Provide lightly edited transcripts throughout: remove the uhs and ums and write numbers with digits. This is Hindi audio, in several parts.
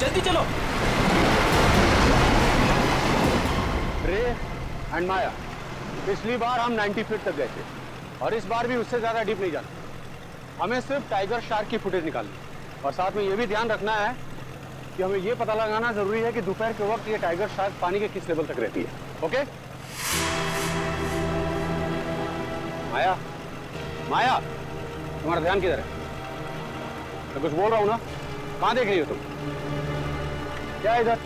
जल्दी चलो। रे एंड माया, पिछली बार हम 90 फीट तक गए थे और इस बार भी उससे ज्यादा डीप नहीं जाना। हमें सिर्फ टाइगर शार्क की फुटेज निकालनी और साथ में ये भी ध्यान रखना है कि हमें ये पता लगाना जरूरी है कि दोपहर के वक्त ये टाइगर शार्क पानी के किस लेवल तक रहती है। ओके माया, माया तुम्हारा ध्यान किधर है? मैं कुछ बोल रहा हूं ना, कहां देख रही हो तुम? क्या है इधर?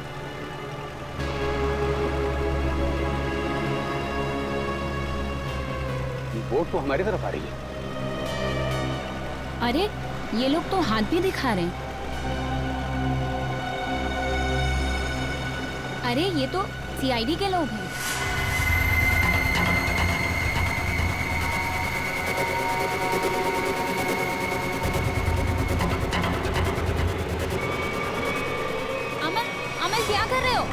बोट तो हमारी तरफ आ रही है। अरे ये लोग तो हाथ भी दिखा रहे हैं। अरे ये तो सीआईडी के लोग हैं। अमन, अमन क्या कर रहे हो?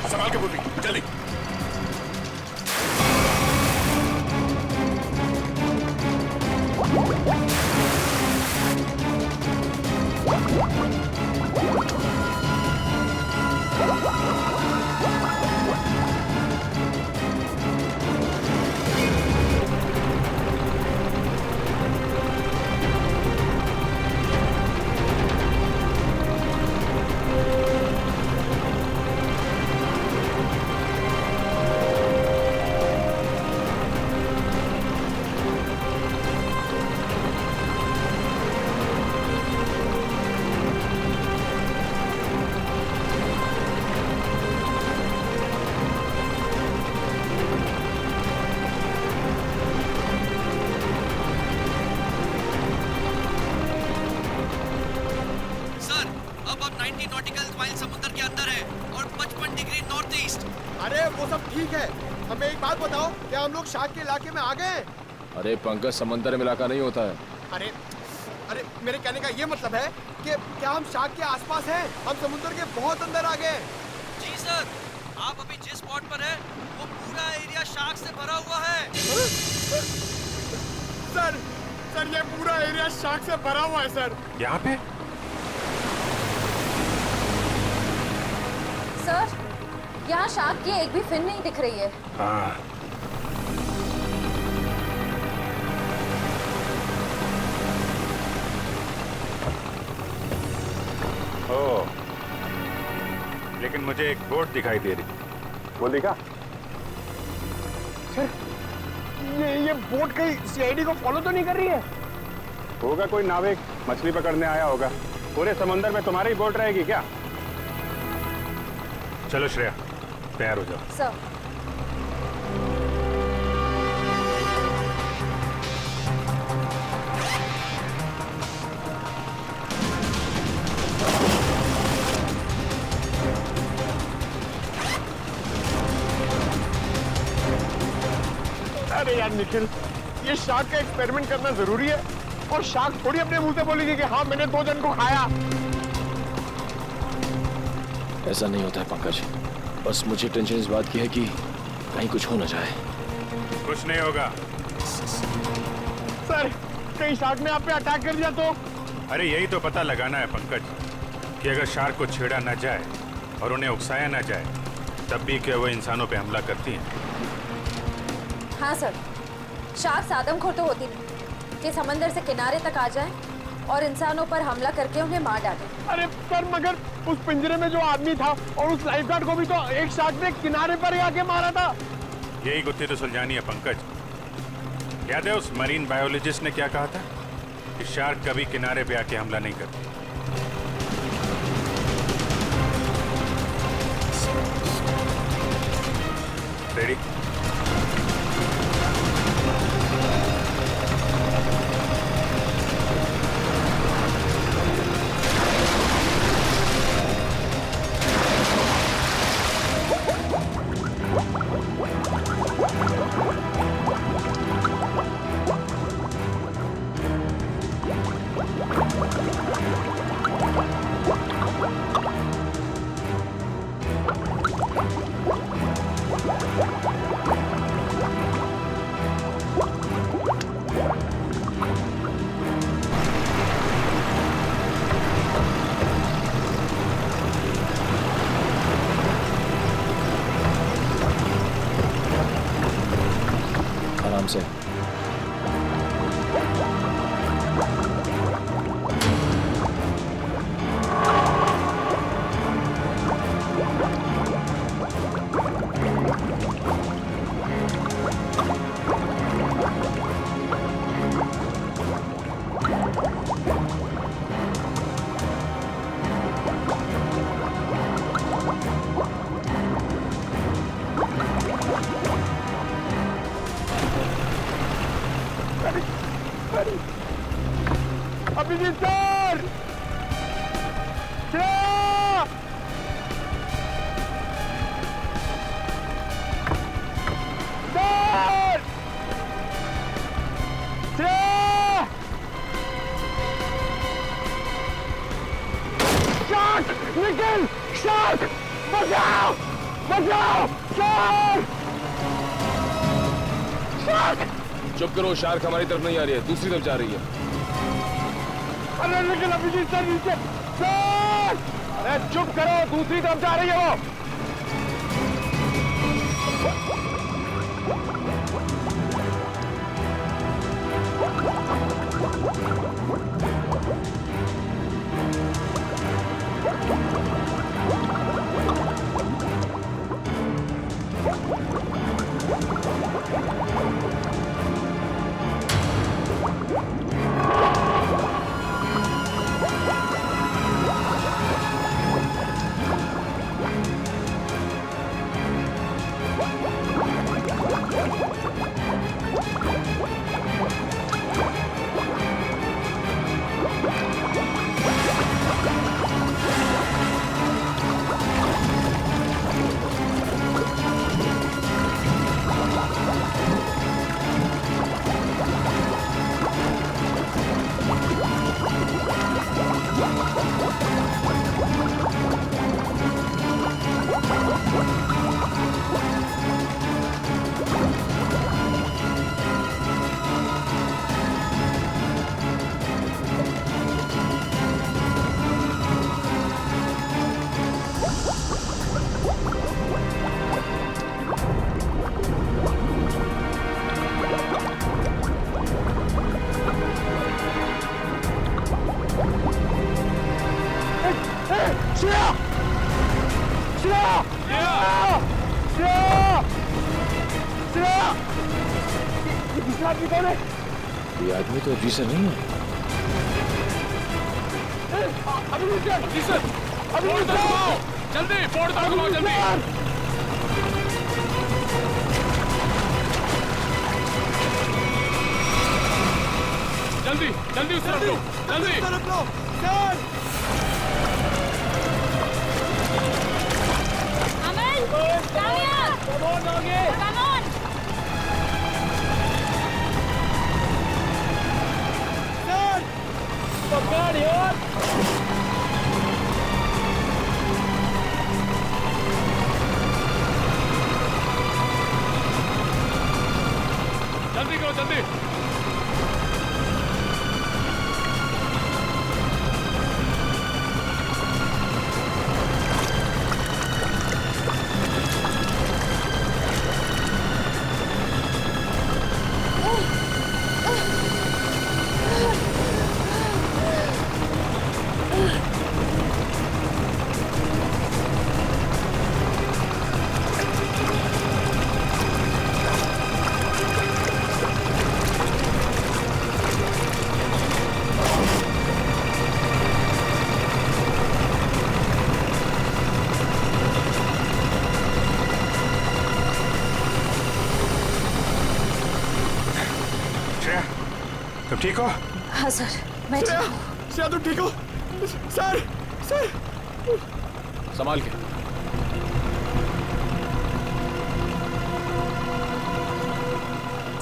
संभाल के बोल जल्दी। अरे वो सब ठीक है, हमें एक बात बताओ, क्या हम लोग शार्क के इलाके में आ गए हैं? अरे पंकज, समंदर में इलाका नहीं होता है। अरे अरे मेरे कहने का ये मतलब है कि क्या हम शार्क के आसपास हैं? हम समुद्र के बहुत अंदर आ गए। जी सर, आप अभी जिस स्पॉट पर हैं, वो पूरा एरिया शार्क से भरा हुआ है। सर ये पूरा एरिया शार्क से भरा हुआ है सर। यहाँ पे सर, यहाँ शार्क की एक भी फिन नहीं दिख रही है। हाँ। ओ, लेकिन मुझे एक बोट दिखाई दे रही। वो देखा? सर ये बोट कहीं सीआईडी को फॉलो तो नहीं कर रही है? होगा कोई नाविक मछली पकड़ने आया होगा। पूरे समंदर में तुम्हारी बोट रहेगी क्या? चलो श्रेया, तैयार हो जाओ। सर, अरे यार निखिल, ये शार्क का एक्सपेरिमेंट करना जरूरी है और शार्क थोड़ी अपने मुंह से बोलेगी कि हाँ मैंने 2 जन को खाया। ऐसा नहीं होता है पंकज, बस मुझे टेंशन इस बात की है कि कहीं कुछ हो ना जाए। कुछ नहीं होगा। सर, कहीं शार्क ने आप पे अटैक कर दिया तो? अरे यही तो पता लगाना है पंकज, कि अगर शार्क को छेड़ा ना जाए और उन्हें उकसाया ना जाए, तब भी क्या वो इंसानों पे हमला करती हैं? हाँ सर, शार्क आदमखोर तो होती नहीं कि समंदर से किनारे तक आ जाएं और इंसानों पर हमला करके उन्हें मार डालें। अरे सर, मगर उस पिंजरे में जो आदमी था और उस लाइफगार्ड को भी तो एक शार्क ने किनारे पर ही आके मारा था। यही गुत्थी तो सुलझानी है पंकज। याद है उस मरीन बायोलॉजिस्ट ने क्या कहा था कि शार्क कभी किनारे पे आके हमला नहीं करती। Ready? Abhijeet sir, Shreya! Sir! Shreya! Shark! Nikhil! Shark! बचाओ! बचाओ! शार्क! शार्क! चुप करो, शार्क हमारी तरफ नहीं आ रही है, दूसरी तरफ जा रही है। अरे निखिल, अभिजीत सर नीचे! सर! अरे चुप करो, दूसरी तरफ जा रही है वो। ये आदमी तो अभी से नहीं है। जल्दी फोड़ दो, जल्दी। जल्दी जल्दी उस तरफ लो, जल्दी तरफ लो। अमल, come on. पकड़ यार। जल्दी करो, जल्दी। तुम ठीक हो? हाँ सर, मैं ठीक हूँ। श्रेया तुम ठीक हो? Sir, sir. संभाल के।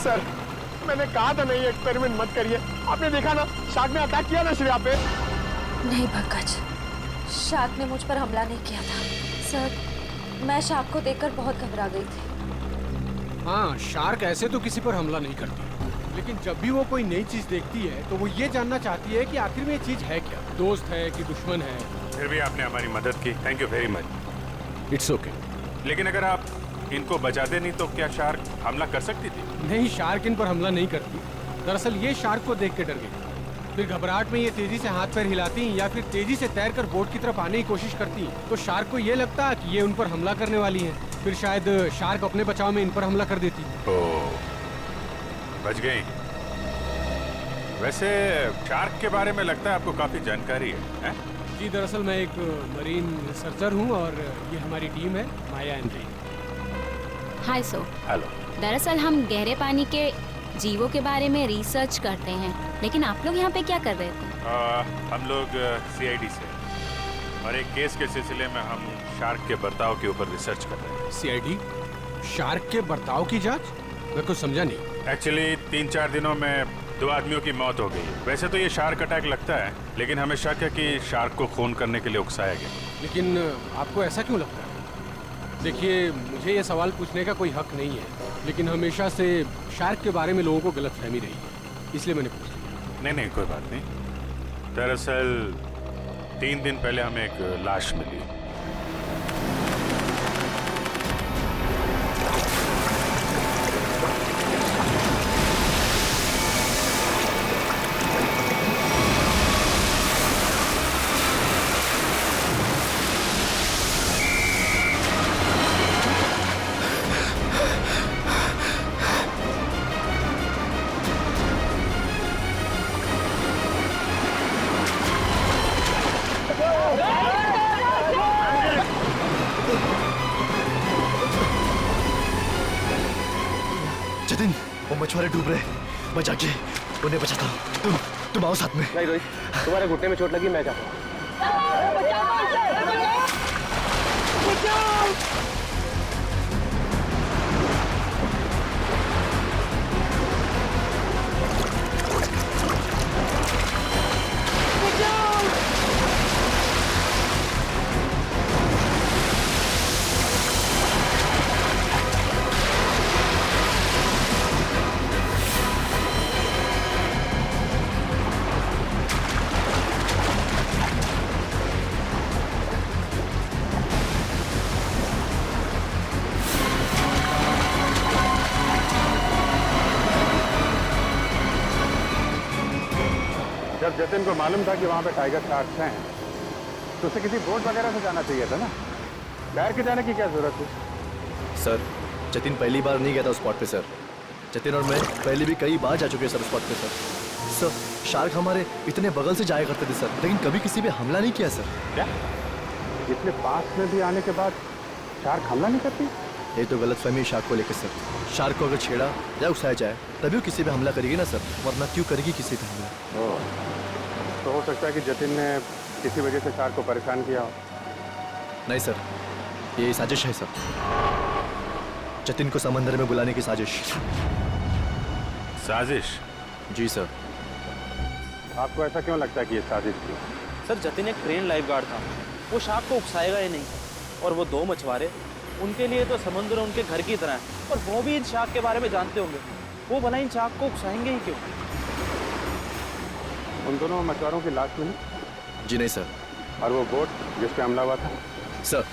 सर, मैंने कहा था नहीं एक्सपेरिमेंट मत करिए। आपने देखा ना, शार्क ने अटैक किया ना श्रेया पे। नहीं पंकज, शार्क ने मुझ पर हमला नहीं किया था। सर, मैं शार्क को देखकर बहुत घबरा गई थी। हाँ, शार्क ऐसे तो किसी पर हमला नहीं करती, लेकिन जब भी वो कोई नई चीज देखती है तो वो ये जानना चाहती है कि आखिर में ये चीज है क्या, दोस्त है कि दुश्मन है। फिर भी आपने हमारी मदद की, thank you very much. It's okay. लेकिन अगर आप इनको बचाते नहीं तो क्या शार्क हमला कर सकती थी? नहीं, शार्क इन पर हमला नहीं करती। दरअसल ये शार्क को देख के डर गई, फिर घबराहट में ये तेजी से हाथ पैर हिलाती या फिर तेजी से तैरकर बोट की तरफ आने की कोशिश करती, तो शार्क को ये लगता कि ये उन पर हमला करने वाली है। फिर शायद शार्क अपने बचाव में इन पर हमला कर देती। ओह, बच गई। वैसे शार्क के बारे में लगता है आपको काफी जानकारी है? जी, दरअसल मैं एक मरीन रिसर्चर हूँ और ये हमारी टीम है, माया एंड रे। हाय सो। हेलो। दरअसल हम गहरे पानी के जीवों के बारे में रिसर्च करते हैं, लेकिन आप लोग यहाँ पे क्या कर रहे थे? हम लोग सीआईडी से और एक केस के सिलसिले में हम शार्क के बर्ताव के ऊपर रिसर्च कर रहे हैं। सीआईडी शार्क के बर्ताव की जांच? मैं कुछ समझा नहीं। एक्चुअली 3-4 दिनों में 2 आदमियों की मौत हो गई। वैसे तो ये शार्क अटैक लगता है, लेकिन हमें शक है कि शार्क को खून करने के लिए उकसाया गया। लेकिन आपको ऐसा क्यों लगता है? देखिए, मुझे ये सवाल पूछने का कोई हक नहीं है, लेकिन हमेशा से शार्क के बारे में लोगों को गलतफहमी रही है, इसलिए मैंने पूछ लिया। नहीं, कोई बात नहीं। दरअसल 3 दिन पहले हमें एक लाश मिली। जतिन, वो मछुआरे डूब रहे, मैं जाके उन्हें बचाता हूँ। तुम आओ साथ में। नहीं रोहित, तुम्हारे घुटने में चोट लगी, मैं जाता हूँ। जब जतिन को मालूम था कि वहाँ पे टाइगर शार्क्स हैं, तो उसे किसी बोट वगैरह से जाना चाहिए था ना। तैर के जाने की क्या जरूरत थी? सर, जतिन पहली बार नहीं गया था उस स्पॉट पे सर। जतिन और मैं पहले भी कई बार जा चुके हैं सर उस स्पॉट पे सर। सर, शार्क हमारे इतने बगल से जाया करते थे सर, लेकिन कभी किसी पे हमला नहीं किया सर। क्या? इतने पास में भी आने के बाद शार्क हमला नहीं करती? ये तो गलतफहमी शार्क को लेकर सर। शार्क को अगर छेड़ा या उकसाया जाए तभी वो किसी पे हमला करेगी ना सर, वरना क्यों करेगी किसी पे हमला? तो हो सकता है कि जतिन ने किसी वजह से शार्क को परेशान किया हो। नहीं सर, ये साजिश है सर। जतिन को समंदर में बुलाने की साजिश। साजिश? जी सर। आपको ऐसा क्यों लगता है कि ये साजिश थी? सर, जतिन एक ट्रेन लाइफ गार्ड था, वो शार्क को उकसाएगा ही नहीं। और वो 2 मछुआरे, उनके लिए तो समुद्र उनके घर की तरह है, और वो भी इन शार्क के बारे में जानते होंगे। वो भला इन शार्क को उकसाएंगे ही क्यों? उन दोनों मछुआरों की लाश मिली? जी नहीं सर। और वो बोट जिस पे हमला हुआ था? सर,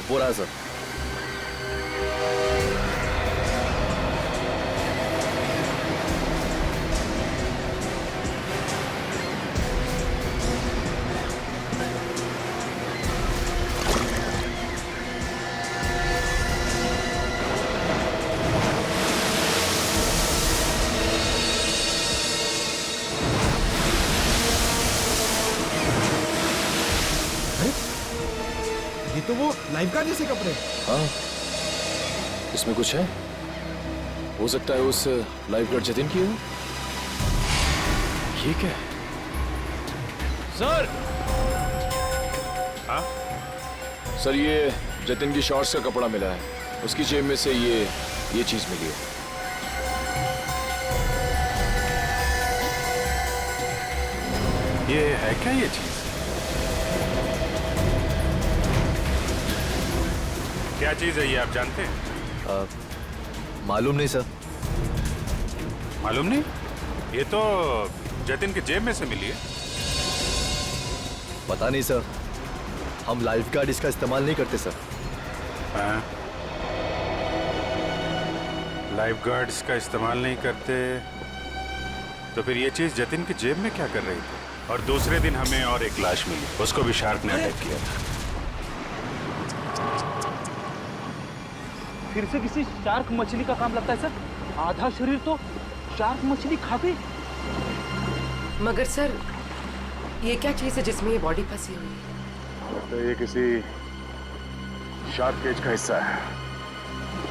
वो रहा सर। तो वो लाइफ गार्ड जैसे कपड़े। हाँ, इसमें कुछ है। हो सकता है उस लाइफ गार्ड जतिन की हो। ये क्या है? सर। हाँ सर, ये जतिन की शॉर्ट्स का कपड़ा मिला है, उसकी जेब में से ये चीज मिली है। ये है क्या ये चीज? क्या चीज है ये, आप जानते हैं? मालूम नहीं सर। मालूम नहीं? ये तो जतिन के जेब में से मिली है। पता नहीं सर, हम लाइफ गार्ड इसका इस्तेमाल नहीं करते सर। हाँ? लाइफ गार्ड्स का इस्तेमाल नहीं करते, तो फिर ये चीज जतिन की जेब में क्या कर रही थी? और दूसरे दिन हमें और एक लाश मिली, उसको भी शार्क ने अटैक किया था। फिर से किसी शार्क मछली का काम लगता है सर। आधा शरीर तो शार्क मछली खा गई। मगर सर, ये क्या चीज है जिसमें ये बॉडी फंसी हुई है? तो ये किसी शार्क केज का हिस्सा है,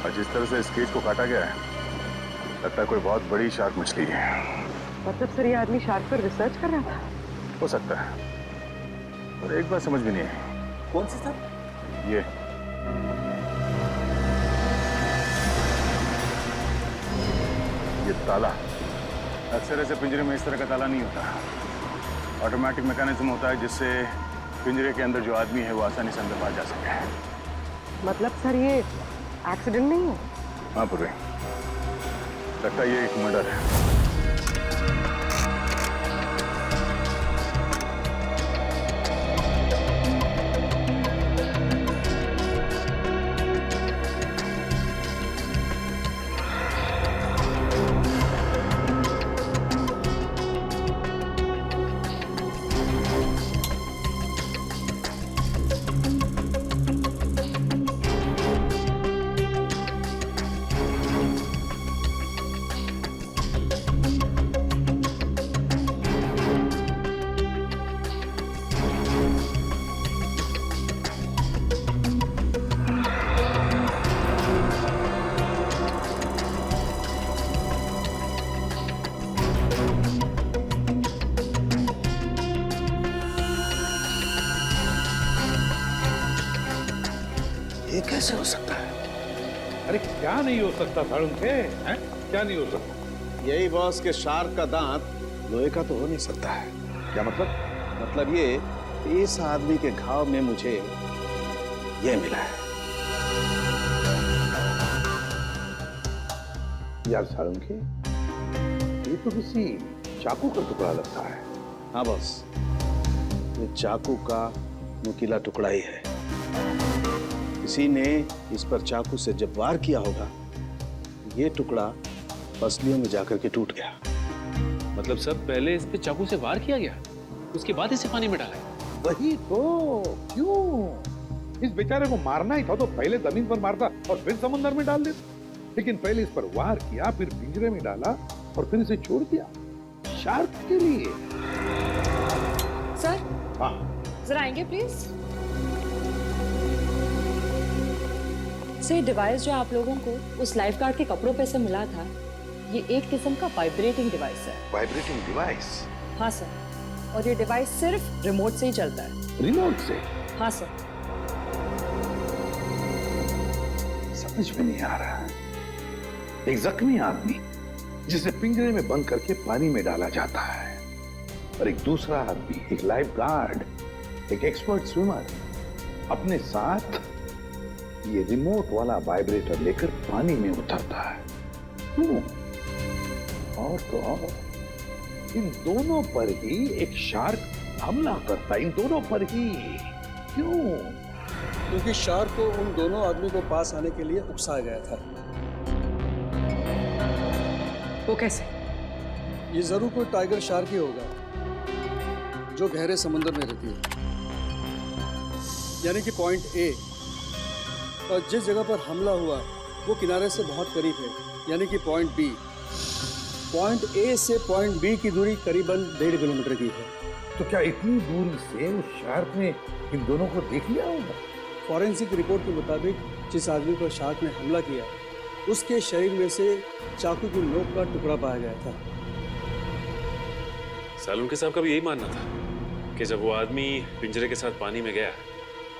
और जिस तरह से इस केज को काटा गया है, लगता है कोई बहुत बड़ी शार्क मछली है। मतलब सर, ये आदमी शार्क पर रिसर्च कर रहा था? हो सकता है, पर एक बात समझ में नहीं आई। कौन सी सर? ये ताला अक्सर ऐसे पिंजरे में इस तरह का ताला नहीं होता। ऑटोमेटिक मैकेनिज्म होता है जिससे पिंजरे के अंदर जो आदमी है वो आसानी से अंदर बाहर जा सके। मतलब सर ये एक्सीडेंट नहीं है? हाँ पूरे, लगता है ये एक मर्डर है। ये कैसे हो सकता है? अरे क्या नहीं हो सकता साळुंखे, हैं? क्या नहीं हो सकता? यही बॉस के शार्क का दांत लोहे का तो हो नहीं सकता है। क्या मतलब? मतलब ये इस आदमी के घाव में मुझे ये मिला है। यार साळुंखे, ये तो किसी चाकू का टुकड़ा लगता है। हाँ बॉस, ये चाकू का नुकीला टुकड़ा ही है। किसी ने इस पर चाकू से जब वार किया होगा, ये टुकड़ा पसलियों में जाकर के टूट गया। मतलब सब पहले इस पे चाकू से वार किया गया, उसके बाद इसे पानी में डाला गया। वही तो, क्यों? इस बेचारे को मारना ही था तो पहले जमीन पर मारता और फिर समुद्र में डाल देता। लेकिन पहले इस पर वार किया, फिर पिंजरे में डाला और फिर इसे छोड़ दिया शार्क के लिए। सर, हाँ जरा आएंगे प्लीज। सर, डिवाइस जो आप लोगों को उस लाइफ गार्ड के कपड़ों पे से मिला था, ये एक किस्म का वाइब्रेटिंग डिवाइस है। Vibrating device? हाँ सर, और ये डिवाइस सिर्फ रिमोट से ही चलता है। रिमोट से? हाँ सर। समझ में नहीं आ रहा। एक जख्मी आदमी जिसे पिंजरे में बंद करके पानी में डाला जाता है, और एक दूसरा आदमी, एक लाइफ गार्ड, एक एक्सपर्ट स्विमर, अपने साथ ये रिमोट वाला वाइब्रेटर लेकर पानी में उतरता है। क्यों? और तो और, इन दोनों पर ही एक शार्क हमला करता है, इन दोनों पर ही। क्यों? क्योंकि शार्क को उन दोनों आदमी को पास आने के लिए उकसाया गया था। वो कैसे? ये जरूर कोई टाइगर शार्क ही होगा जो गहरे समुद्र में रहती है, यानी कि पॉइंट ए। और जिस जगह पर हमला हुआ वो किनारे से बहुत करीब है, यानी कि पॉइंट बी। पॉइंट ए से पॉइंट बी की दूरी करीबन 1.5 किलोमीटर की है। तो क्या इतनी दूरी से उस शार्क ने इन दोनों को देख लिया होगा? फॉरेंसिक रिपोर्ट के मुताबिक जिस आदमी पर शार्क ने हमला किया, उसके शरीर में से चाकू की नोक का टुकड़ा पाया गया था। सालुंखे साहब का भी यही मानना था कि जब वो आदमी पिंजरे के साथ पानी में गया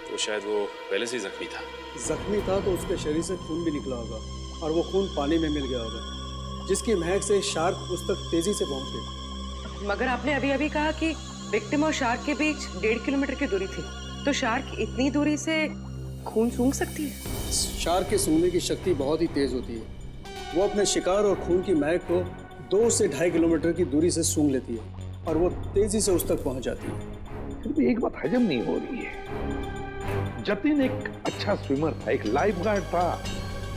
तो शायद वो पहले से ही जख्मी था। जख्मी था तो उसके शरीर से खून भी निकला होगा और वो खून पानी में मिल गया होगा, जिसकी महक से शार्क उस तक तेजी से पहुंच गई। मगर आपने अभी अभी कहा कि विक्टिम और शार्क के बीच 1.5 किलोमीटर की दूरी थी, तो शार्क इतनी दूरी से खून सूंघ सकती है? शार्क के सूंघने की शक्ति बहुत ही तेज होती है। वो अपने शिकार और खून की महक को 2 से 2.5 किलोमीटर की दूरी से सूंघ लेती है और वो तेजी से उस तक पहुंच जाती है। फिर भी एक बात हजम नहीं हो रही है। जतिन एक अच्छा स्विमर था, एक लाइफ गार्ड था।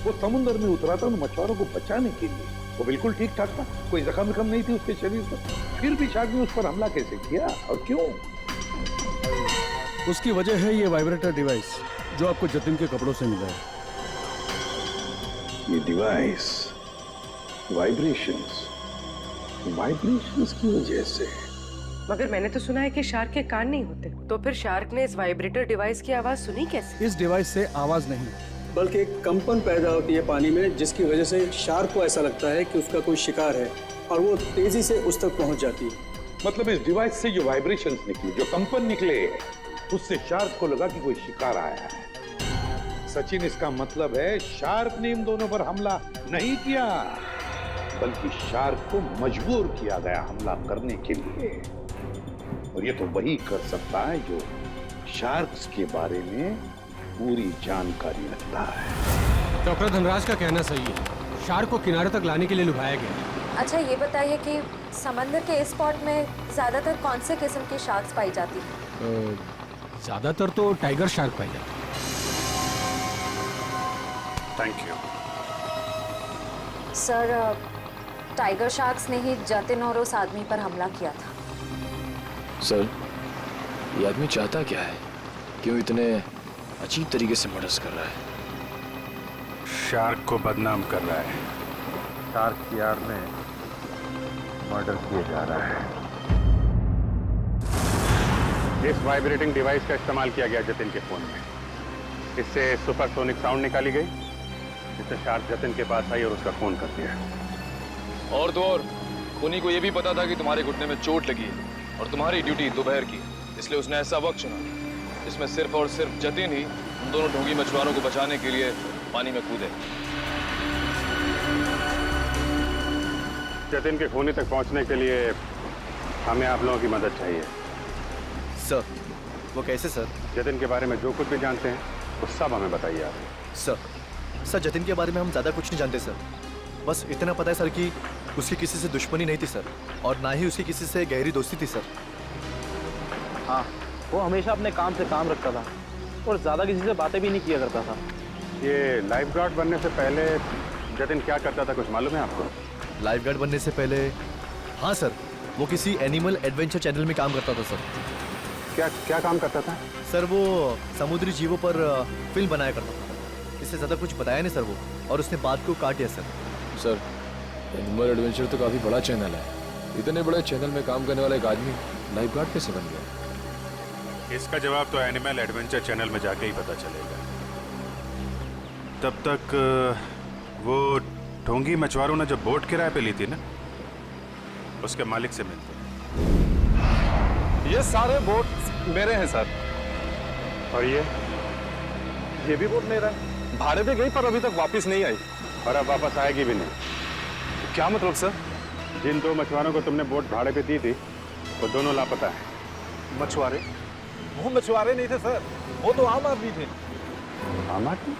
वो समुद्र में उतरा था मछुआरों को बचाने के लिए। वो बिल्कुल ठीक ठाक था, कोई जख्म नहीं थी उसके शरीर पर। फिर भी शार्क ने उस पर हमला कैसे किया और क्यों? उसकी वजह है ये वाइब्रेटर डिवाइस जो आपको जतिन के कपड़ों से मिला है। ये डिवाइस वाइब्रेशंस की वजह से। मगर मैंने तो सुना है कि शार्क के कान नहीं होते, तो फिर शार्क ने इस वाइब्रेटर डिवाइस की आवाज सुनी कैसे? इस डिवाइस से आवाज नहीं, बल्कि एक कंपन पैदा होती है पानी में, जिसकी वजह से शार्क को ऐसा लगता है कि उसका कोई शिकार है और वो तेजी से उस तक पहुंच जाती है। मतलब इस डिवाइस से जो वाइब्रेशंस निकले, जो कंपन निकले, उससे शार्क को लगा कि कोई शिकार आया है। सचिन, इसका मतलब है शार्क ने इन दोनों पर हमला नहीं किया, बल्कि शार्क को मजबूर किया गया हमला करने के लिए। और ये तो वही कर सकता है जो शार्क्स के बारे में पूरी जानकारी रखता है। डॉक्टर धनराज का कहना सही है, शार्क को किनारे तक लाने के लिए लुभाया गया। अच्छा ये बताइए कि समंदर के इस स्पॉट में ज्यादातर कौन से किस्म की शार्क्स पाई जाती है? ज्यादातर तो टाइगर शार्क पाई जाती है। Thank you sir, tiger sharks ने ही जतिन और उस आदमी पर हमला किया था। सर, ये आदमी चाहता क्या है? क्यों इतने अजीब तरीके से मर्डर्स कर रहा है? शार्क को बदनाम कर रहा है। शार्क की आड़ में मर्डर किया जा रहा है। इस वाइब्रेटिंग डिवाइस का इस्तेमाल किया गया जतिन के फोन में। इससे सुपरसोनिक साउंड निकाली गई, जिससे शार्क जतिन के पास आई और उसका फोन कर दिया। और तो और खूनी को यह भी पता था कि तुम्हारे घुटने में चोट लगी है और तुम्हारी ड्यूटी दोपहर की, इसलिए उसने ऐसा वक्त चुना जिसमें सिर्फ और सिर्फ जतिन ही उन दोनों ढोंगी मछुआरों को बचाने के लिए पानी में कूदे। जतिन के खूनी तक पहुंचने के लिए हमें आप लोगों की मदद चाहिए। सर, वो कैसे सर? जतिन के बारे में जो कुछ भी जानते हैं वो सब हमें बताइए आप। सर, जतिन के बारे में हम ज़्यादा कुछ नहीं जानते सर। बस इतना पता है सर कि उसकी किसी से दुश्मनी नहीं थी सर, और ना ही उसकी किसी से गहरी दोस्ती थी सर। हाँ, वो हमेशा अपने काम से काम रखता था और ज़्यादा किसी से बातें भी नहीं किया करता था। ये लाइफ गार्ड बनने से पहले जतिन क्या करता था, कुछ मालूम है आपको? लाइफ गार्ड बनने से पहले, हाँ सर, वो किसी एनिमल एडवेंचर चैनल में काम करता था सर। क्या काम करता था? सर, वो समुद्री जीवों पर फिल्म बनाया करता था। इससे ज़्यादा कुछ बताया नहीं सर वो, और उसने बात को काट दिया सर। सर, एनिमल एडवेंचर तो काफी बड़ा चैनल है। इतने बड़े चैनल में काम करने वाला एक आदमी लाइफ गार्ड कैसे बन गया? इसका जवाब तो एनिमल एडवेंचर चैनल में जाके ही पता चलेगा। तब तक वो ढोंगी मछुआरों ने जब बोट किराए पे ली थी ना, उसके मालिक से मिलते। ये सारे बोट मेरे हैं सर। और ये भी बोट मेरा है। भाड़े पे गई पर अभी तक वापस नहीं आई, और अब वापस आएगी भी नहीं। क्या मतलब सर? जिन दो मछुआरों को तुमने बोट भाड़े पे दी थी वो दोनों लापता है। मछुआरे? वो मछुआरे नहीं थे सर, वो तो आम आदमी थे। आम आदमी?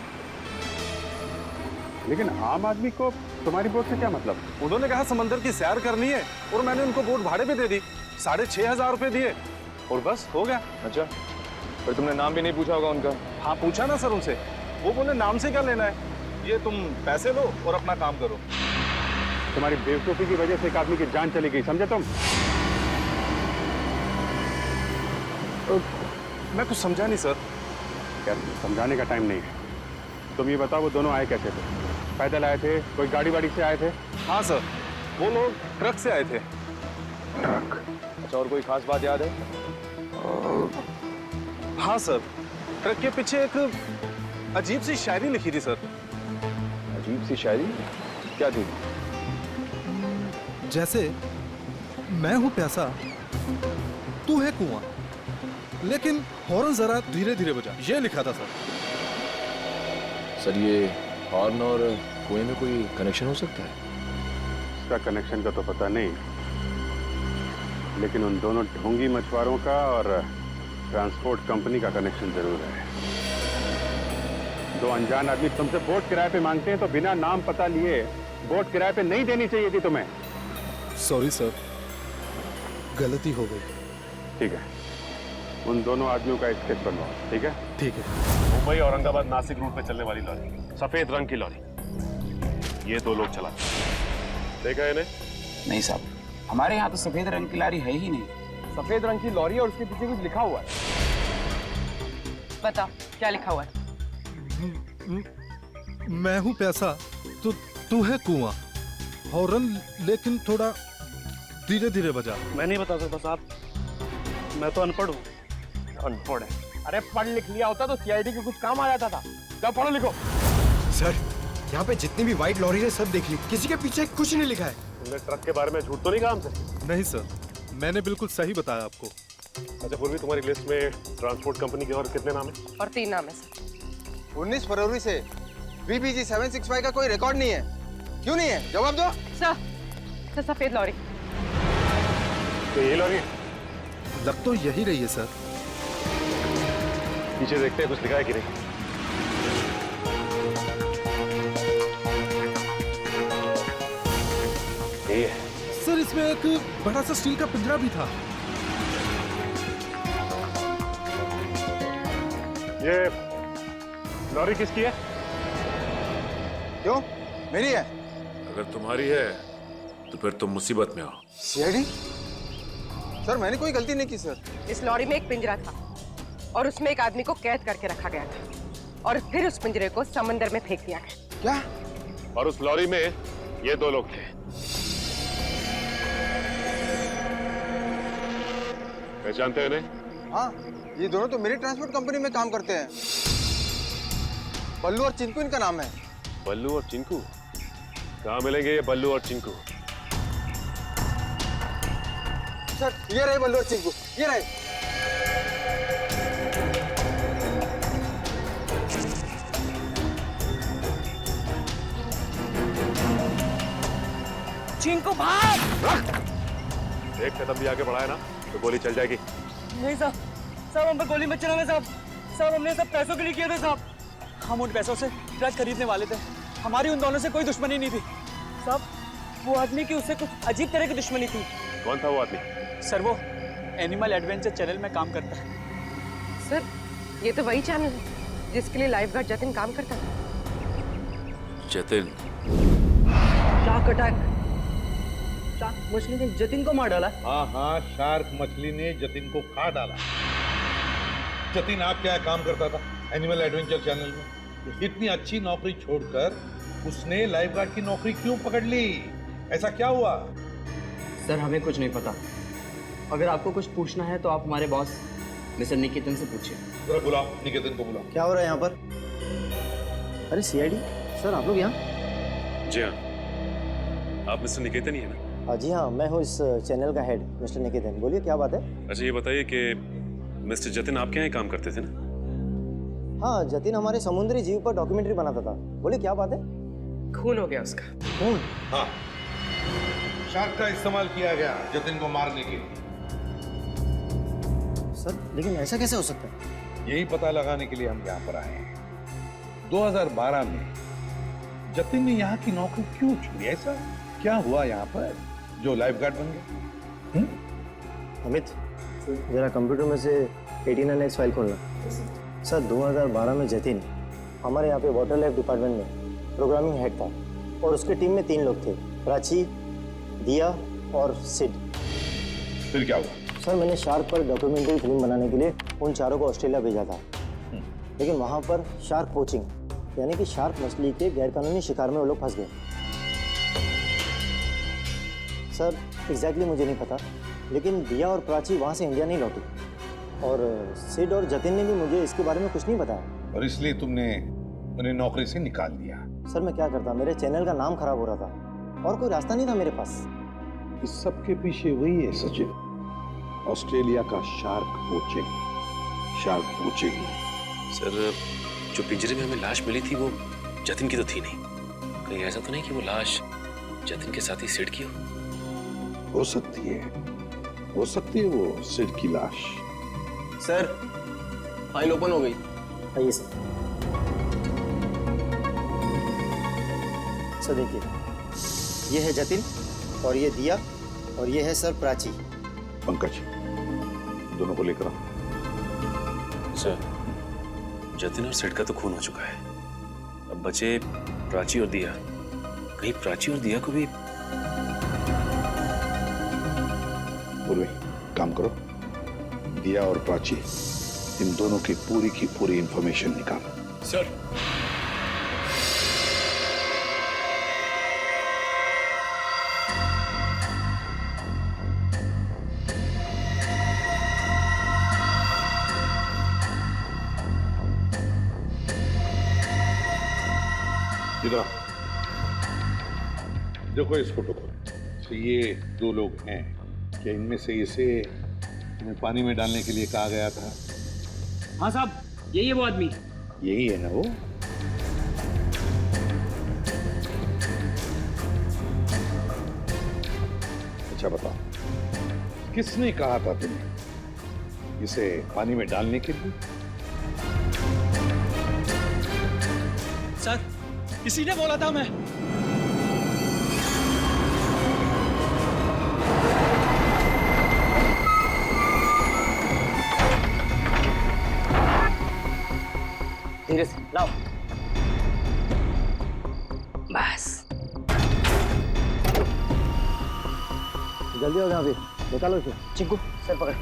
लेकिन आम आदमी को तुम्हारी बोट से क्या मतलब? उन्होंने कहा समंदर की सैर करनी है और मैंने उनको बोट भाड़े पे दे दी। 6,500 रुपए दिए और बस हो गया। अच्छा, फिर तुमने नाम भी नहीं पूछा होगा उनका? हाँ पूछा ना सर उनसे, वो बोले नाम से क्या लेना है, ये तुम पैसे लो और अपना काम करो। तुम्हारी बेवकूफी की वजह से एक आदमी की जान चली गई, समझे तुम? मैं कुछ समझा नहीं सर। यार, समझाने का टाइम नहीं है। तुम ये बताओ वो दोनों आए कैसे थे? पैदल आए थे, कोई गाड़ी वाड़ी से आए थे? हाँ सर, वो लोग ट्रक से आए थे। ट्रक? अच्छा, और कोई खास बात याद है? हाँ सर, ट्रक के पीछे एक अजीब सी शायरी लिखी थी सर। अजीब सी शायरी? क्या थी? जैसे मैं हूं प्यासा, तू है कुआं, लेकिन हॉर्न जरा धीरे धीरे बजा, ये लिखा था सर। सर, ये हॉर्न और कुएं में कोई कनेक्शन हो सकता है? इसका कनेक्शन का तो पता नहीं, लेकिन उन दोनों ढोंगी मछुआरों का और ट्रांसपोर्ट कंपनी का कनेक्शन जरूर है। दो अनजान आदमी तुमसे बोट किराए पे मांगते हैं तो बिना नाम पता लिए बोट किराए पे नहीं देनी चाहिए थी तुम्हें। सॉरी सर, गलती हो गई। ठीक है, उन दोनों आदमियों का स्केच बनवाओ। ठीक है? ठीक है। मुंबई औरंगाबाद नासिक रूट पे चलने वाली लॉरी, सफेद रंग की लॉरी, ये दो लोग चला। देखा है इन्हें? नहीं साहब, हमारे यहाँ तो सफेद रंग की लॉरी है ही नहीं। सफेद रंग की लॉरी और उसके पीछे कुछ लिखा हुआ है। बता क्या लिखा हुआ है? मैं हूं प्यासा, तो तू है कुआं, हॉर्न लेकिन थोड़ा धीरे धीरे बजा। मैं नहीं बता सकता साहब, मैं तो अनपढ़ हूँ। अनपढ़ है? अरे पढ़ लिख लिया होता तो सीआईडी के कुछ काम आ जाता था। जब पढ़ो लिखो। सर, यहाँ पे जितनी भी व्हाइट लॉरी है सब देख ली, किसी के पीछे कुछ नहीं लिखा है। तुमने ट्रक के बारे में झूठ तो नहीं कहा हमसे? नहीं सर। मैंने बिल्कुल सही बताया आपको। अच्छा पूर्वी, तुम्हारी लिस्ट में ट्रांसपोर्ट कंपनी के और कितने नाम है? और 3 नाम है सर। 19 फरवरी से BBG 765 का कोई रिकॉर्ड नहीं है। क्यों नहीं है? जवाब दो। सर सफेद लॉरी। तो ये लॉरी लग तो यही रही है सर। पीछे देखते हैं कुछ लिखा है कि नहीं। ये है सर, इसमें एक बड़ा सा स्टील का पिंजरा भी था। ये लॉरी किसकी है? क्यों? मेरी है। अगर तुम्हारी है तो फिर तुम मुसीबत में हो। CID? सर मैंने कोई गलती नहीं की सर। इस लॉरी में एक पिंजरा था और उसमें एक आदमी को कैद करके रखा गया था और फिर उस पिंजरे को समंदर में फेंक दिया गया। क्या? और उस लॉरी में ये 2 लोग थे। पहचानते हैं इन्हें? हाँ, ये दोनों तो मेरी ट्रांसपोर्ट कंपनी में काम करते हैं। बल्लू और चिंकू इनका नाम है। बल्लू और चिंकू? कहाँ मिलेंगे ये बल्लू और चिंकू? सर ये रहे बल्लू और चिंकू, ये रहे। चिंकू भाग! एक कदम भी आगे बढ़ाया ना तो गोली चल जाएगी। नहीं साहब, साहब हम पे गोली मत चलाना साहब। साहब हमने सब पैसों के लिए किया था साहब। हम उन पैसों से ट्रक खरीदने वाले थे। हमारी उन दोनों से कोई दुश्मनी नहीं थी साहब। वो आदमी की उससे कुछ अजीब तरह की दुश्मनी थी। कौन था वो आदमी? सर वो एनिमल एडवेंचर चैनल में काम करता है। सर ये तो वही चैनल है जिसके लिए लाइफ गार्ड जतिन काम करता था। जतिन? Shark attack. शार्क मछली ने जतिन को मार डाला। हाँ, शार्क मछली ने जतिन को खा डाला। जतिन आप क्या काम करता था एनिमल एडवेंचर चैनल में? इतनी अच्छी नौकरी छोड़कर उसने लाइफ गार्ड की नौकरी क्यों पकड़ ली? ऐसा क्या हुआ? सर हमें कुछ नहीं पता। अगर आपको कुछ पूछना है तो आप हमारे बॉस मिस्टर निकेतन से पूछिए। जरा बुलाओ, निकेतन को बुलाओ। क्या हो रहा है यहाँ पर? अरे CID सर, आप लोग यहाँ? जी हाँ, आप मिस्टर निकेतन ही है ना? जी हाँ, मैं हूँ इस चैनल का हेड मिस्टर निकेतन। बोलिए क्या बात है? अच्छा ये बताइए कि मिस्टर जतिन आपके यहाँ काम करते थे ना? हाँ, जतिन हमारे समुद्री जीव पर डॉक्यूमेंट्री बनाता था। बोलिए क्या बात है? खून हो गया उसका। खून? हाँ, शार्क का इस्तेमाल किया गया जतिन को मारने के लिए। सर लेकिन ऐसा कैसे हो सकता है? यही पता लगाने के लिए हम यहाँ पर आए हैं। 2012 में जतिन ने यहाँ की नौकरी क्यों छोड़ी? ऐसा क्या हुआ यहाँ पर जो लाइफ गार्ड बन गया? अमित जरा कंप्यूटर में से 89X फाइल खोलना। सर 2012 में जतिन हमारे यहाँ पे वाटर लाइफ डिपार्टमेंट में प्रोग्रामिंग हेड था और उसके टीम में 3 लोग थे, प्राची, दिया और सिड। फिर क्या हुआ? सर मैंने शार्क पर डॉक्यूमेंट्री फिल्म बनाने के लिए उन चारों को ऑस्ट्रेलिया भेजा था, लेकिन वहाँ पर शार्क पोचिंग यानी कि शार्क मछली के गैरकानूनी शिकार में वो लोग फंस गए। सर एग्जैक्टली मुझे नहीं पता, लेकिन दिया और प्राची वहाँ से इंडिया नहीं लौटी और सिड और जतिन ने भी मुझे इसके बारे में कुछ नहीं बताया। और इसलिए तुमने उन्हें नौकरी से निकाल दिया? सर मैं क्या करता, मेरे चैनल का नाम खराब हो रहा था और कोई रास्ता नहीं था मेरे पास। इस सब के पीछे वही है सचिन, ऑस्ट्रेलिया का शार्क पोचिंग। सर जो पिंजरे में हमें लाश मिली थी वो जतिन की तो थी नहीं। कहीं ऐसा तो नहीं कि वो लाश जतिन के साथ ही सिड की हो सकती है वो सिड की लाश। सर फाइल ओपन हो गई। आइए सर। सर देखिए, ये है जतिन और ये दिया और ये है सर प्राची। पंकज दोनों को लेकर आओ। सर जतिन और सिड का तो खून हो चुका है, अब बचे प्राची और दिया। कहीं प्राची और दिया को भी पूर्वी काम करो, दिया और प्राची इन दोनों की पूरी इंफॉर्मेशन निकालो। सर इधर देखो इस फोटो को। तो ये 2 लोग हैं क्या इनमें से इसे तुम्हें पानी में डालने के लिए कहा गया था? हाँ साहब, यही है वो आदमी। यही है ना वो? अच्छा बताओ, किसने कहा था तुम्हें इसे पानी में डालने के लिए? सर, इसी ने बोला था। मैं धीरे से लाओ। बस जल्दी हो गया अभी, निकालो इसे। चिंकू सर पकड़।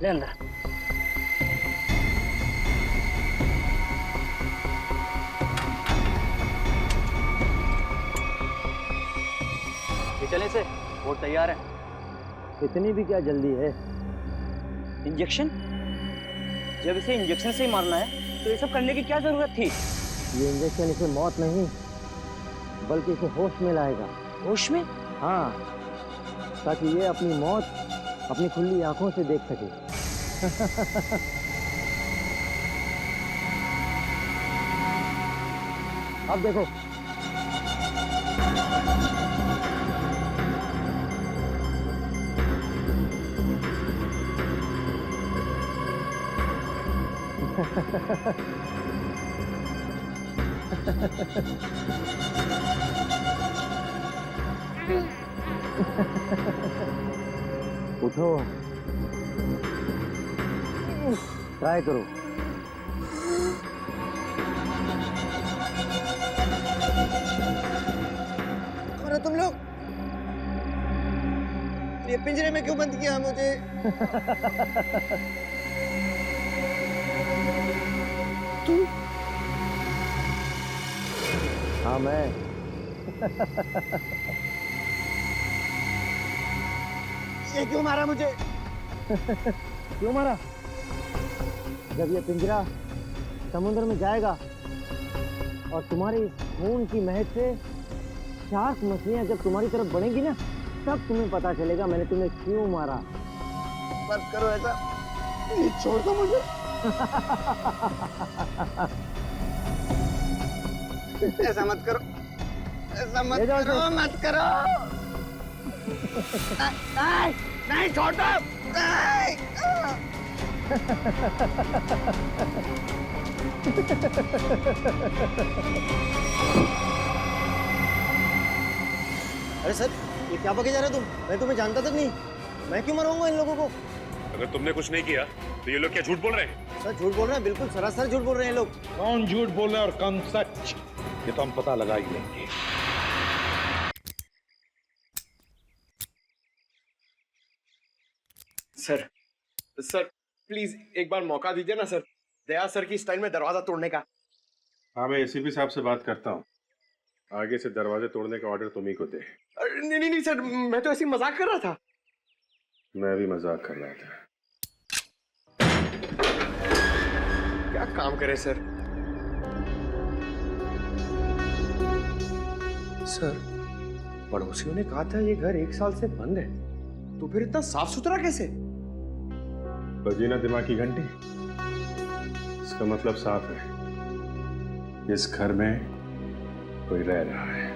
ले अंदर। ये चले से, वो तैयार है। इतनी भी क्या जल्दी है? इंजेक्शन? जब इसे इंजेक्शन से ही मारना है तो ये सब करने की क्या जरूरत थी? ये इंजेक्शन इसे मौत नहीं बल्कि इसे होश में लाएगा। होश में? हाँ, ताकि ये अपनी मौत अपनी खुली आंखों से देख सके। अब देखो। उठो, ट्राई करो। अरे तुम लोग ये पिंजरे में क्यों बंद किया मुझे? तू? हाँ मैं। ये क्यों मारा मुझे? क्यों मारा? जब ये पिंजरा समुद्र में जाएगा और तुम्हारी इस खून की महक से शार्क मछलियां जब तुम्हारी तरफ बढ़ेंगी ना, तब तुम्हें पता चलेगा मैंने तुम्हें क्यों मारा। मत करो ऐसा, ये छोड़ दो मुझे। ऐसा मत करो, ऐसा मत करो, मत करो। नहीं, नहीं छोड़ दो। नहीं। अरे सर, ये क्या पके जा रहे हो तुम? मैं तुम्हें जानता तक नहीं। मैं क्यों मरवाऊंगा इन लोगों को? अगर तुमने कुछ नहीं किया तो ये लोग क्या झूठ बोल रहे हैं? सर झूठ बोल रहे हैं, बिल्कुल सरासर झूठ बोल रहे हैं लोग। कौन झूठ बोल रहा है और कौन सच, ये तो हम पता लगा ही लेंगे। सर, सर प्लीज एक बार मौका दीजिए ना सर, दया सर की स्टाइल में दरवाजा तोड़ने का। हाँ, मैं एसीपी साहब से बात करता हूँ। आगे से दरवाजे तोड़ने का ऑर्डर तुम ही को दे। नहीं नहीं नहीं सर, मैं तो ऐसे ही मजाक कर रहा था। मैं भी मजाक कर रहा था। क्या काम करे सर? सर, पड़ोसियों ने कहा था ये घर 1 साल से बंद है, तो फिर इतना साफ सुथरा कैसे? बजी ना दिमाग की घंटी, इसका मतलब साफ है, इस घर में कोई रह रहा है।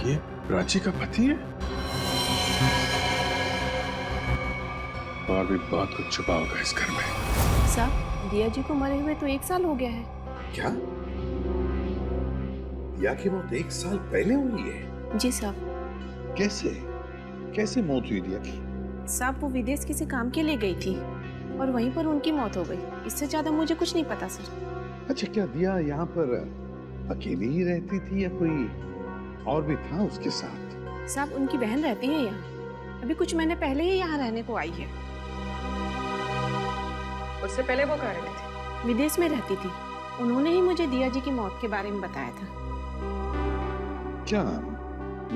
ये प्राची का पति है? और भी बहुत कुछ छुपा होगा इस घर में। साहब, दिया जी को मरे हुए तो 1 साल हो गया है। क्या? दिया की मौत 1 साल पहले हुई है? जी साहब। कैसे? कैसे मौत हुई दिया की? साहब, वो विदेश किसी काम के लिए गई थी और वहीं पर उनकी मौत हो गई। इससे ज्यादा मुझे कुछ नहीं पता सर। अच्छा, क्या दिया यहाँ पर अकेली ही रहती थी या कोई और भी था उसके साथ? साहब, उनकी बहन रहती है यहाँ। अभी कुछ महीने पहले ही यहाँ रहने को आई है। उससे पहले वो कहाँ रहती थी? विदेश में रहती थी। उन्होंने ही मुझे दिया जी की मौत के बारे में बताया था। क्या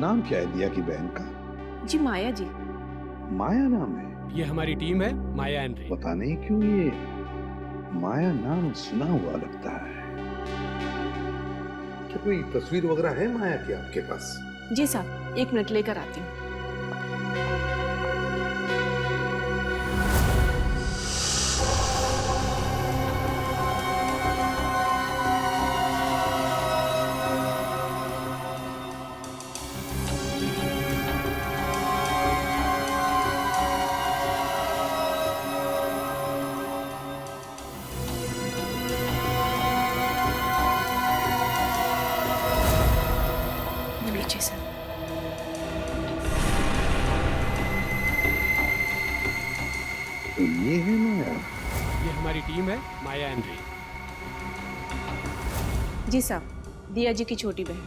नाम क्या है दिया की बहन का? जी माया जी। माया नाम है? ये हमारी टीम है, माया एंड रे। पता नहीं क्यों ये माया नाम सुना हुआ लगता है। क्या कोई तस्वीर वगैरह है माया की आपके पास? जी साहब, 1 मिनट लेकर आती हूँ। तो ये है माया? ये हमारी टीम है, माया एंड रे। जी साहब, दिया जी की छोटी बहन।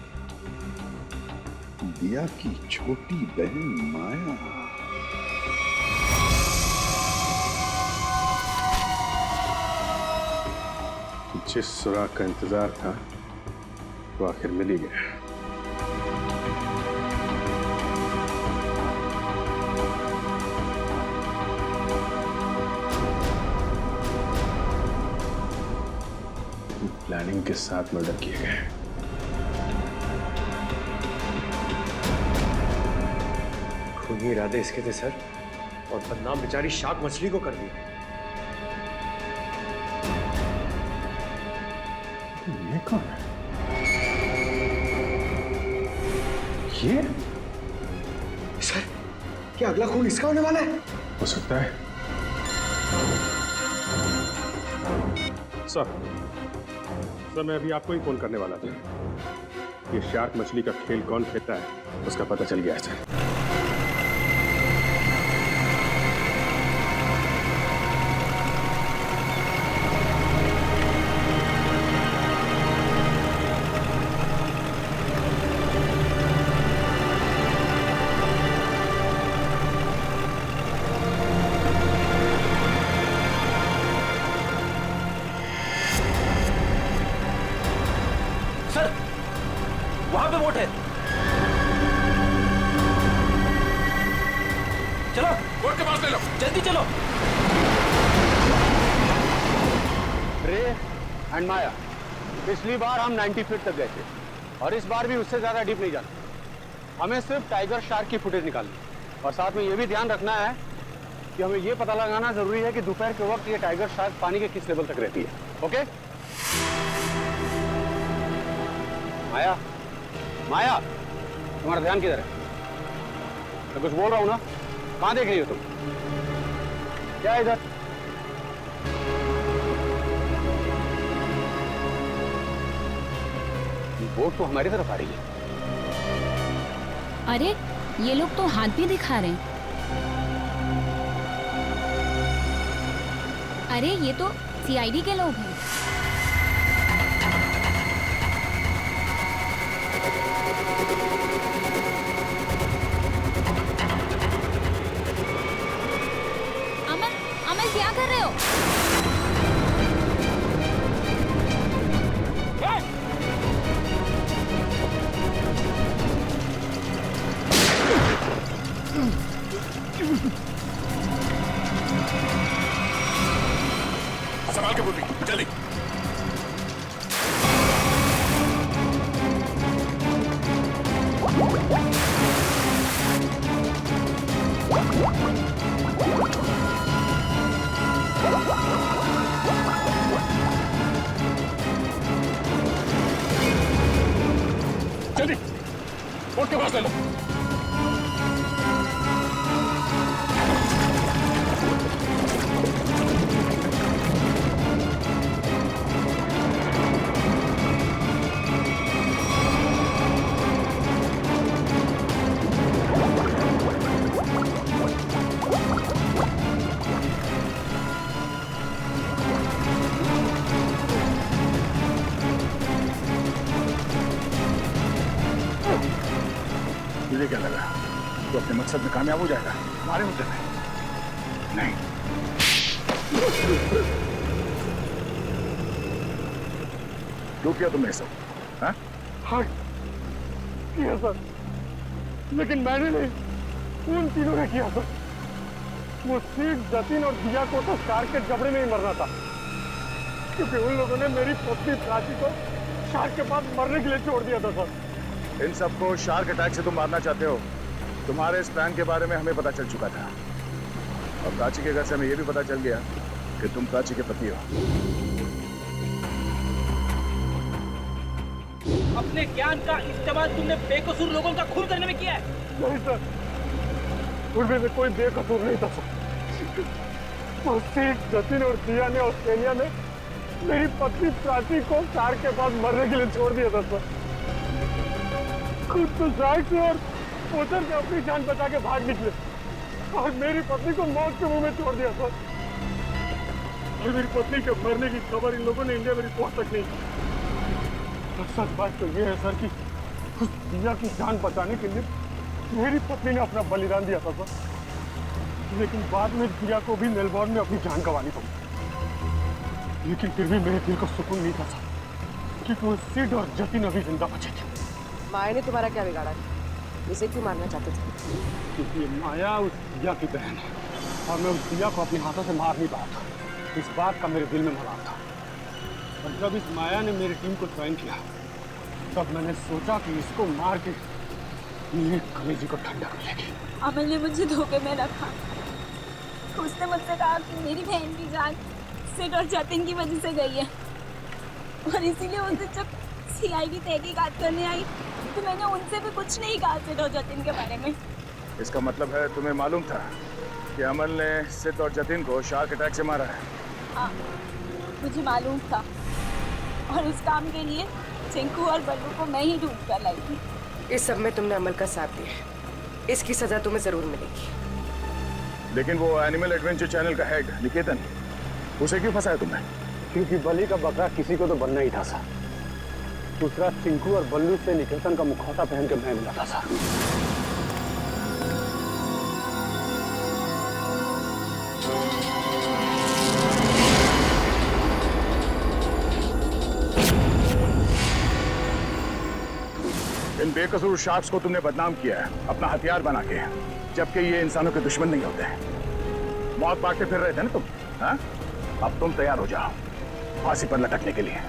दिया की छोटी बहन माया। जिस सुराग का इंतजार था वो आखिर मिल ही गया। प्लानिंग के साथ मर्डर किए गए। खूनी इरादे इसके थे सर, और बदनाम बेचारी शार्क मछली को कर दिया। ये कौन है? ये सर, क्या अगला खून इसका होने वाला है? हो सकता है। सर, मैं अभी आपको ही फोन करने वाला था। ये शार्क मछली का खेल कौन खेलता है उसका पता चल गया है सर। वहां पे बोट है। चलो बोट के पास ले लो, जल्दी चलो। रे एंड माया, पिछली बार हम 90 फीट तक गए थे और इस बार भी उससे ज्यादा डीप नहीं जाना। हमें सिर्फ टाइगर शार्क की फुटेज निकालनी और साथ में ये भी ध्यान रखना है कि हमें ये पता लगाना जरूरी है कि दोपहर के वक्त ये टाइगर शार्क पानी के किस लेवल तक रहती है। ओके माया, माया तुम्हारा ध्यान किधर है? मैं कुछ बोल रहा हूं ना, कहां देख रही हो तुम? क्या है इधर? बोट तो हमारी तरफ आ रही है। अरे ये लोग तो हाथ भी दिखा रहे हैं। अरे ये तो सीआईडी के लोग हैं। अमन, अमन क्या कर रहे हो? संभाल के बोली, जल्दी। जल्दी बोट के पास ले लो। मुझे क्या लगा तो अपने मकसद में कामयाब हो जाएगा? हमारे मुद्दे में नहीं। क्यों किया तुमने सब? हाँ? हाँ किया सर, लेकिन मैंने नहीं, उन तीनों ने किया सर। वो सीट, जतिन और दिया को तो शार्क के जबड़े में ही मरना था, क्योंकि उन लोगों ने मेरी पत्नी प्राची को शार्क के पास मरने के लिए छोड़ दिया था सर। इन सबको शार्क अटैक से तुम मारना चाहते हो? तुम्हारे इस प्लान के बारे में हमें पता चल चुका था, और प्राची के घर से हमें यह भी पता चल गया कि तुम प्राची के पति हो। अपने ज्ञान का इस्तेमाल तुमने बेकसूर लोगों का खून करने में किया है। नहीं सर, उनमें से कोई बेकसूर नहीं था सर। वो सीट, जतिन और दिया ने ऑस्ट्रेलिया में मेरी पत्नी प्राची को शार्क के पास मरने के लिए छोड़ दिया था सर। खुद तो शार्क से और उधर से अपनी जान बचा के भाग निकले, और मेरी पत्नी को मौत के मुंह में छोड़ दिया सर। और मेरी पत्नी के मरने की खबर इन लोगों ने इंडिया में रिपोर्ट तक नहीं की। और सच बात तो ये है सर कि उस दिया की जान बचाने के लिए मेरी पत्नी ने अपना बलिदान दिया था सर, लेकिन बाद में दिया को भी मेलबोर्न में अपनी जान गंवानी पड़ी। लेकिन फिर भी मेरे दिल को सुकून नहीं था सर, क्योंकि वो सिड और जतिन अभी जिंदा बचे थे। माया ने तुम्हारा क्या बिगाड़ा? इसे क्यों मारना चाहते थे? क्योंकि माया उस दिया की बहन है, और मैं उस दिया को अपने हाथों से मार नहीं पाया था। इस बात का मेरे दिल में मलाल था। और जब इस माया ने मेरी टीम को ज्वाइन किया, तब मैंने सोचा कि इसको मार के मेरे कलेजे को ठंडक मिलेगी। अमल ने मुझे धोखे में रखा। उसने मुझसे कहा कि मेरी बहन की जान सिड और जतिन की वजह से गई है, और इसीलिए उनसे जब CID तहकीकात करने आई तो मैंने उनसे भी कुछ नहीं कहा सिड और जतिन के बारे में। इसका मतलब है तुम्हें मालूम था कि अमल ने सिड और जतिन को शार्क अटैक से मारा है? हाँ, मुझे मालूम था, और इस काम के लिए चिंकू और बल्लू को मैं ही ढूंढ कर लाई थी। इस सब में तुमने अमल का साथ दिया, इसकी सजा तुम्हें जरूर मिलेगी। लेकिन वो एनिमल एडवेंचर चैनल का हेड निकेतन, उसे क्यों फंसाया तुमने? क्योंकि बलि का बकरा किसी को तो बनना ही था सर। दूसरा, चिंकू और बल्लू से निकेतन का मुखौटा पहन के मैं मिला था सर। इन बेकसूर शार्क्स को तुमने बदनाम किया है अपना हथियार बना के, जबकि ये इंसानों के दुश्मन नहीं होते। मौत बांटते फिर रहे थे ना तुम, हाँ? अब तुम तैयार हो जाओ फांसी पर लटकने के लिए।